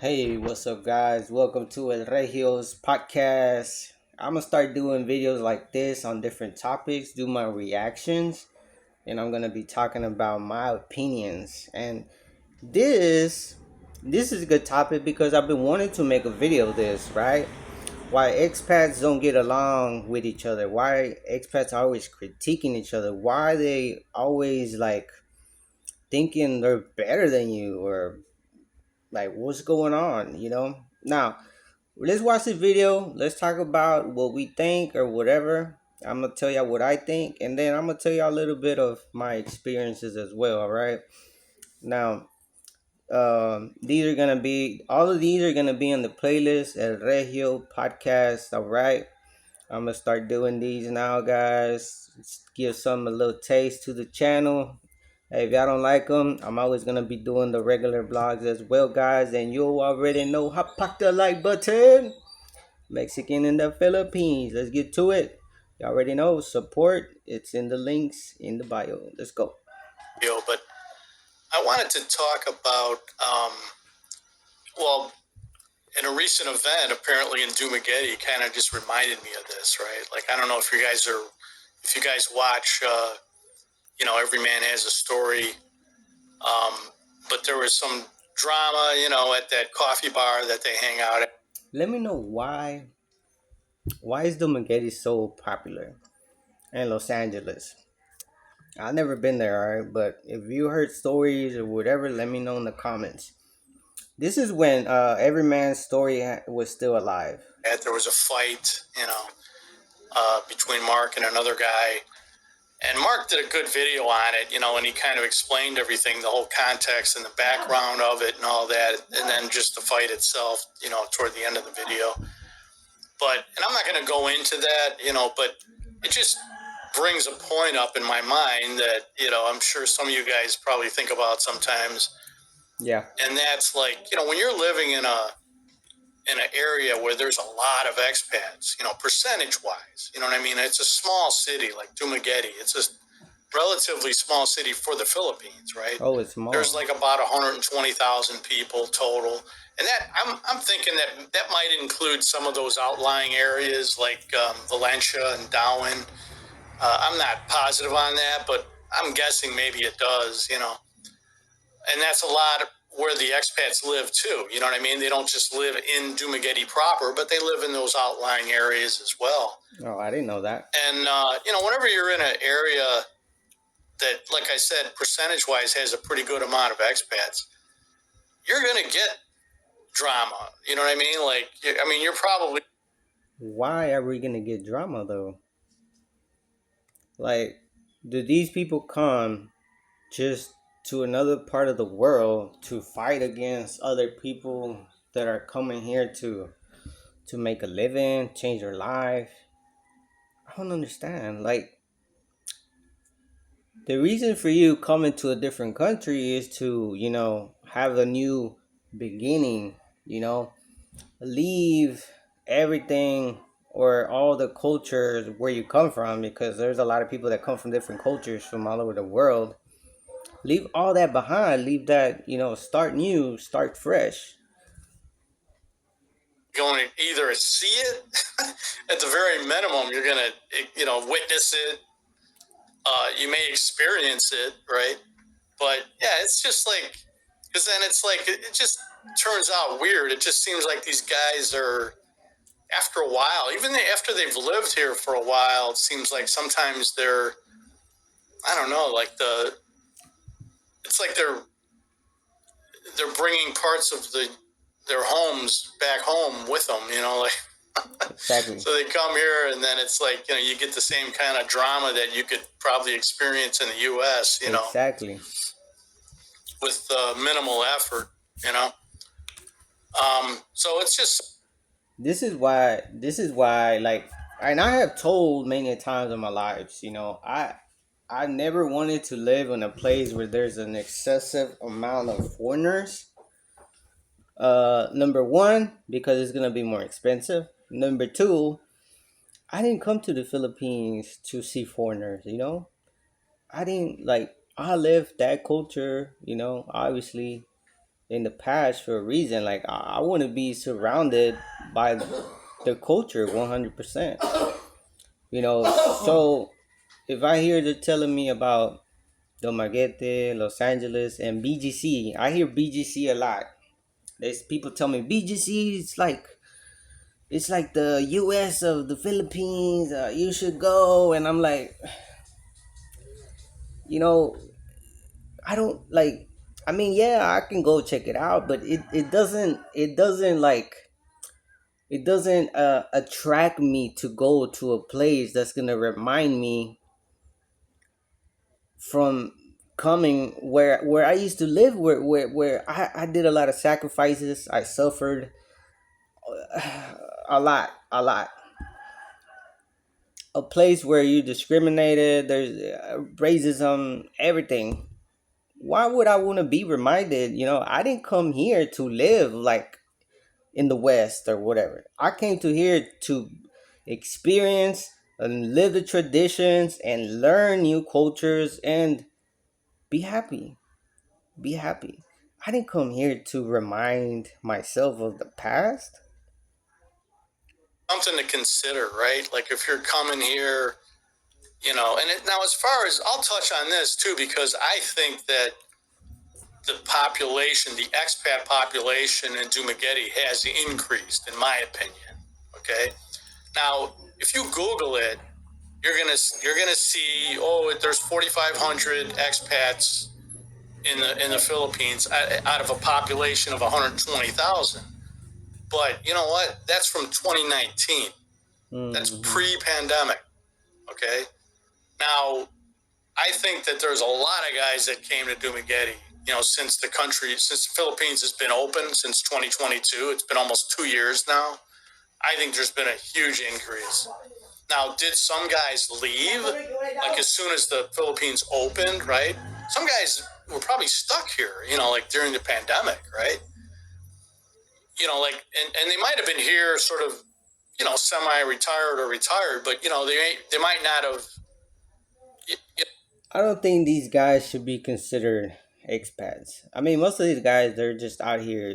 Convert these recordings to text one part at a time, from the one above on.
Hey, what's up, guys? Welcome to El Regio's podcast. I'm gonna start doing videos like this on different topics, do my reactions, and I'm gonna be talking about my opinions. And this this is a good topic because I've been wanting to make a video of this, right? Why expats don't get along with each other? Why expats are always critiquing each other? Why they always like thinking they're better than you or like what's going on, Now, let's watch the video. Let's talk about what we think or whatever. I'm gonna tell y'all what I think, and then I'm gonna tell y'all a little bit of my experiences as well. All right. Now, these are gonna be all of these are gonna be in the playlist El Regio podcast. All right. I'm gonna start doing these now, guys. Give some a little taste to the channel. Hey, if y'all don't like them, I'm always gonna be doing the regular vlogs as well, guys. And you already know how to pack the like button. Mexican in the Philippines. Let's get to it. You already know support. It's in the links in the bio. Let's go. But I wanted to talk about, well, in a recent event, apparently in Dumaguete, kind of just reminded me of this, right? Like, I don't know if if you guys watch, Every Man Has a Story, but there was some drama, at that coffee bar that they hang out at. Let me know why is Dumaguete so popular in Los Angeles? I've never been there, alright, but if you heard stories or whatever, let me know in the comments. This is when Every Man's Story was still alive. There was a fight, between Mark and another guy. And Mark did a good video on it, and he kind of explained everything, the whole context and the background of it and all that, and then just the fight itself, toward the end of the video. And I'm not going to go into that, but it just brings a point up in my mind that, I'm sure some of you guys probably think about sometimes. Yeah. And that's like, when you're living in an area where there's a lot of expats, percentage wise, you know what I mean? It's a small city like Dumaguete. It's a relatively small city for the Philippines, right? Oh, it's small. There's like about 120,000 people total. And that I'm thinking that might include some of those outlying areas like Valencia and Darwin. I'm not positive on that, but I'm guessing maybe it does, And that's a lot where the expats live too. You know what I mean? They don't just live in Dumaguete proper, but they live in those outlying areas as well. Oh, I didn't know that. And, whenever you're in an area that, like I said, percentage-wise has a pretty good amount of expats, you're going to get drama. You know what I mean? Like, you're probably... Why are we going to get drama, though? Like, do these people come just to another part of the world to fight against other people that are coming here to make a living, change their life? I don't understand. Like, the reason for you coming to a different country is to, have a new beginning, leave everything or all the cultures where you come from, because there's a lot of people that come from different cultures from all over the world. Leave all that behind. Leave that, start new, start fresh. Going to either see it at the very minimum, you're going to, witness it. You may experience it, right? But yeah, it's just like, because then it's like, it just turns out weird. It just seems like these guys are, after a while, even after they've lived here for a while, it seems like sometimes they're, I don't know, like it's like they're bringing parts of their homes back home with them, like. Exactly. So they come here, and then it's like, you get the same kind of drama that you could probably experience in the U.S., Exactly. With minimal effort, So it's just... This is why, like, and I have told many times in my lives, I never wanted to live in a place where there's an excessive amount of foreigners. Number one, because it's gonna be more expensive. Number two, I didn't come to the Philippines to see foreigners. I didn't like. I lived that culture. Obviously, in the past for a reason. Like I want to be surrounded by the culture 100%. You know, so if I hear they're telling me about Dumaguete, Los Angeles, and BGC, I hear BGC a lot. There's people tell me BGC is like it's like the U.S. of the Philippines. You should go, and I'm like, you know, I don't like. I mean, yeah, I can go check it out, but it doesn't like it doesn't attract me to go to a place that's gonna remind me from coming where I used to live, where I did a lot of sacrifices. I suffered a lot. A place where you discriminated, there's racism, everything. Why would I want to be reminded? I didn't come here to live like in the West or whatever. I came to here to experience and live the traditions and learn new cultures and be happy. Be happy. I didn't come here to remind myself of the past. Something to consider, right? Like if you're coming here, now as far as I'll touch on this too, because I think that the population, the expat population in Dumaguete has increased, in my opinion. Okay. Now, if you Google it, you're gonna see, there's 4,500 expats in the Philippines out of a population of 120,000. But you know what? That's from 2019. That's Mm-hmm. pre-pandemic. Okay. Now, I think that there's a lot of guys that came to Dumaguete, since the Philippines has been open since 2022. It's been almost 2 years now. I think there's been a huge increase. Now, did some guys leave like as soon as the Philippines opened, right? Some guys were probably stuck here, like during the pandemic, right? And they might have been here sort of, semi-retired or retired, but they might not have. I don't think these guys should be considered expats. I mean, most of these guys, they're just out here,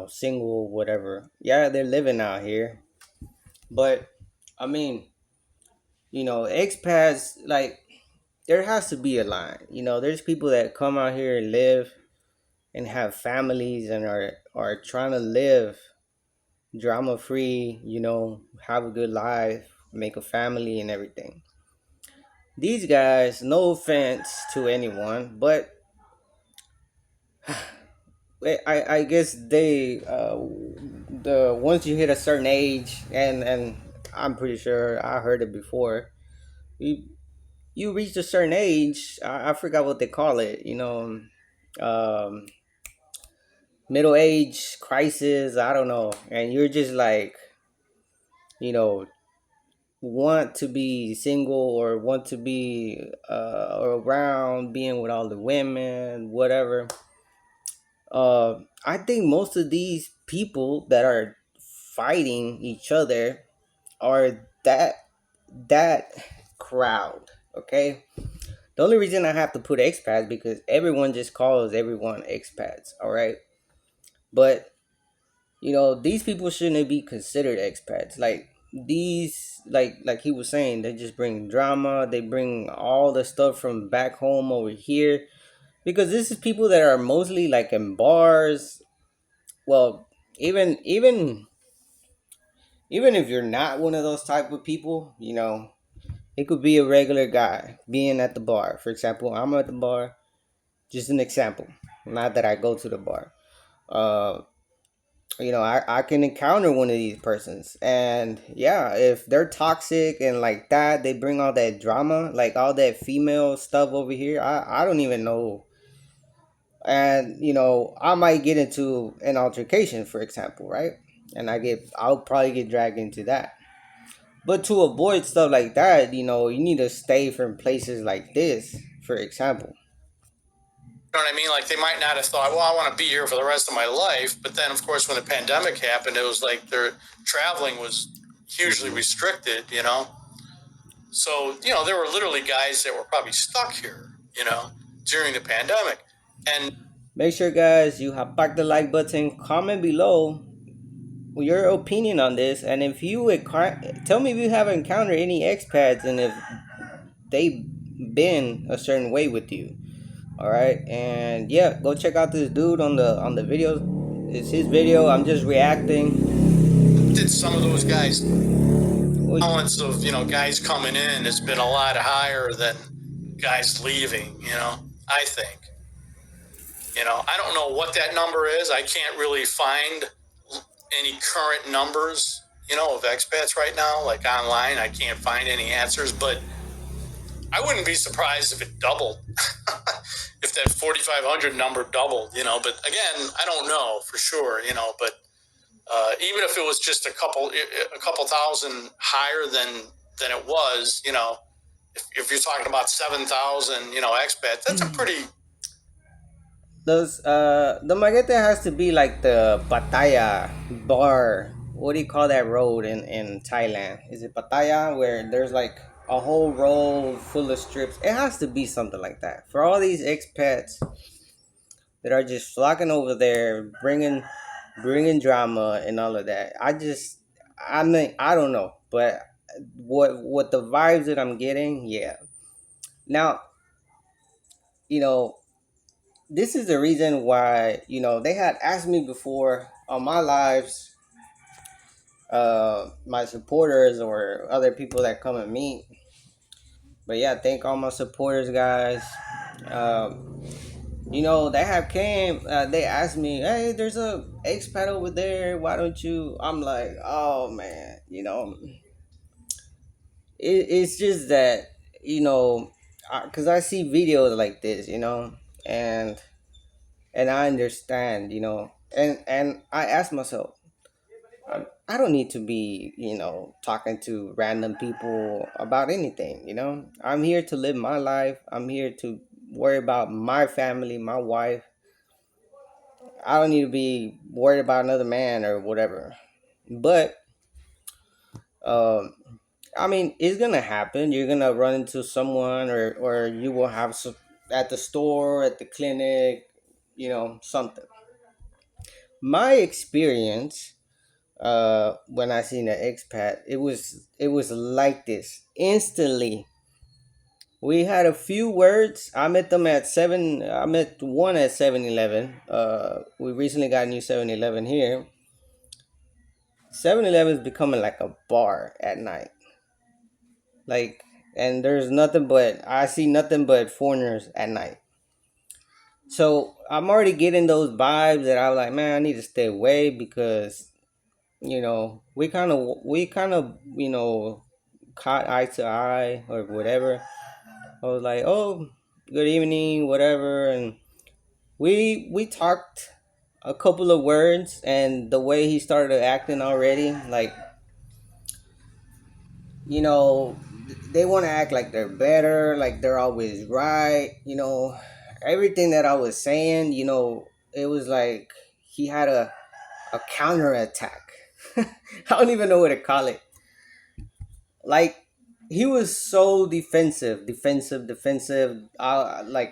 single, whatever. Yeah, they're living out here. But, I mean, expats, like, there has to be a line. There's people that come out here and live and have families and are trying to live drama free, have a good life, make a family and everything. These guys, no offense to anyone, but I guess they the once you hit a certain age, and I'm pretty sure I heard it before. You reach a certain age. I forgot what they call it. Um, middle age crisis. I don't know, and you're just like you know want to be single or want to be around being with all the women, whatever. I think most of these people that are fighting each other are that crowd. Okay, the only reason I have to put expats because everyone just calls everyone expats. All right, but these people shouldn't be considered expats. Like these, like he was saying, they just bring drama. They bring all the stuff from back home over here because this is people that are mostly like in bars. Well, even if you're not one of those type of people, it could be a regular guy being at the bar. For example, I'm at the bar. Just an example. Not that I go to the bar. Uh, I can encounter one of these persons, and yeah, if they're toxic and like that, they bring all that drama, like all that female stuff over here. I don't even know, and I might get into an altercation, for example, right? And I'll probably get dragged into that. But to avoid stuff like that, you need to stay from places like this, for example. You know what I mean? Like they might not have thought, well, I want to be here for the rest of my life. But then, of course, when the pandemic happened, it was like their traveling was hugely Hmm. restricted. So, there were literally guys that were probably stuck here, during the pandemic. And Make sure, guys, you have packed the like button. Comment below your opinion on this, and if you tell me if you have encountered any expats and if they've been a certain way with you. All right, and yeah, go check out this dude on the video. It's his video. I'm just reacting. Did some of those guys Well, balance of guys coming in has been a lot higher than guys leaving. I think. I don't know what that number is. I can't really find any current numbers, of expats right now, like online. I can't find any answers, but I wouldn't be surprised if it doubled, if that 4,500 number doubled, But again, I don't know for sure, But even if it was just a couple thousand higher than it was, if you're talking about 7,000, expats, that's a pretty. those the Dumaguete has to be like the Pattaya bar. What do you call that road in Thailand? Is it Pattaya where there's like a whole road full of strips? It has to be something like that for all these expats that are just flocking over there, bringing drama and all of that. I mean, I don't know, but what the vibes that I'm getting, yeah. Now, you know, this is the reason why they had asked me before on my lives, my supporters or other people that come and meet. But yeah, thank all my supporters, guys. Um, they have came. They asked me, "Hey, there's a expat over there. Why don't you?" I'm like, "Oh man, it's just that because I see videos like this, and I understand, and I ask myself, I don't need to be, talking to random people about anything, I'm here to live my life. I'm here to worry about my family, my wife. I don't need to be worried about another man or whatever. But um, I mean, it's gonna happen. You're gonna run into someone, or you will have some at the store, at the clinic, something. My experience, when I seen an expat, it was like this instantly. We had a few words. I met them at seven. I met one at 7-Eleven. We recently got a new 7-Eleven here. 7-Eleven is becoming like a bar at night. Like, and there's nothing but I see nothing but foreigners at night. So I'm already getting those vibes that I'm like, man, I need to stay away because we kind of caught eye to eye or whatever. I was like, oh, good evening, whatever, and we talked a couple of words, and the way he started acting already, like you know, they want to act like they're better, like they're always right. Everything that I was saying, it was like he had a counter attack. I don't even know what to call it. Like he was so defensive. Like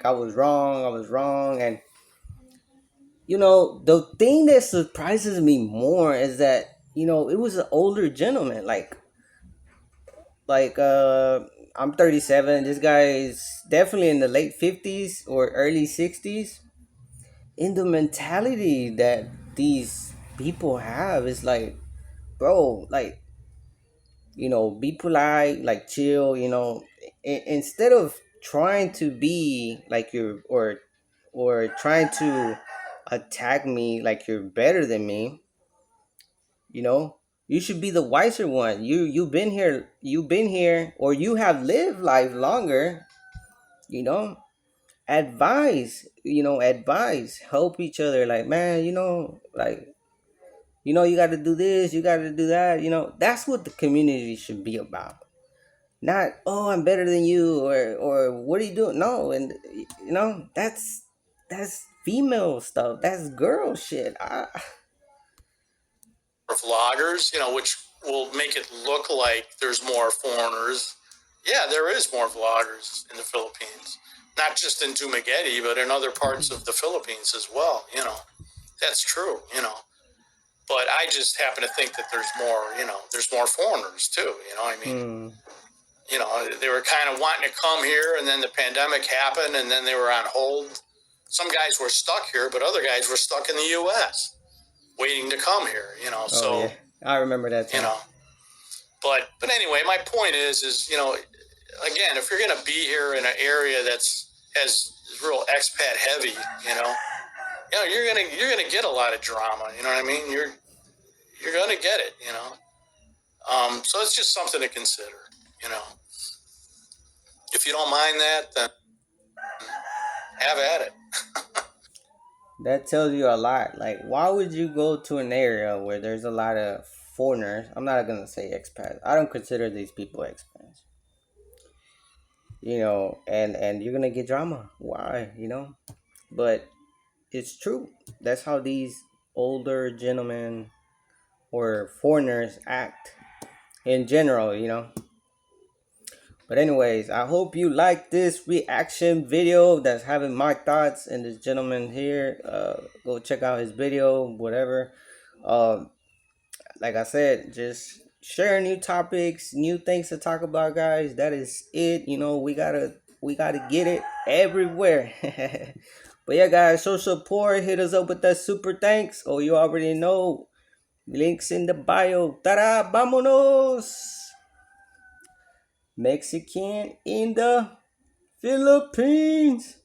I was wrong, and the thing that surprises me more is that it was an older gentleman, like I'm 37. This guy is definitely in the late 50s or early 60s. In the mentality that these people have is like, bro, like, be polite, like chill, instead of trying to be like you're or trying to attack me like you're better than me, you know you should be the wiser one. You've been here, or you have lived life longer. you know advise, help each other, like, man, like, you got to do this, you got to do that. That's what the community should be about. Not, oh, I'm better than you, or what are you doing. No. And that's female stuff, that's girl shit. Vloggers, which will make it look like there's more foreigners. Yeah, there is more vloggers in the Philippines. not just in Dumaguete, but in other parts of the Philippines as well. That's true. But I just happen to think that there's more foreigners too. Hmm. They were kind of wanting to come here, and then the pandemic happened, and then they were on hold. Some guys were stuck here, but other guys were stuck in the U.S. waiting to come here. Oh yeah, So I remember that you time. know, but anyway, my point is again, if you're going to be here in an area has real expat heavy, you're gonna get a lot of drama. You know what I mean? You're gonna get it. So it's just something to consider. You know, if you don't mind that, then have at it. That tells you a lot. Like, why would you go to an area where there's a lot of foreigners? I'm not gonna say expats. I don't consider these people expats. And you're gonna get drama. Why? But it's true. That's how these older gentlemen or foreigners act in general. But anyways, I hope you like this reaction video that's having my thoughts and this gentleman here. Go check out his video, whatever. Um, like I said, just share new topics, new things to talk about, guys. That is it. We gotta get it everywhere. But yeah, guys, show support. Hit us up with that super thanks. Oh, you already know. Links in the bio. Tara, vámonos. Mexican in the Philippines.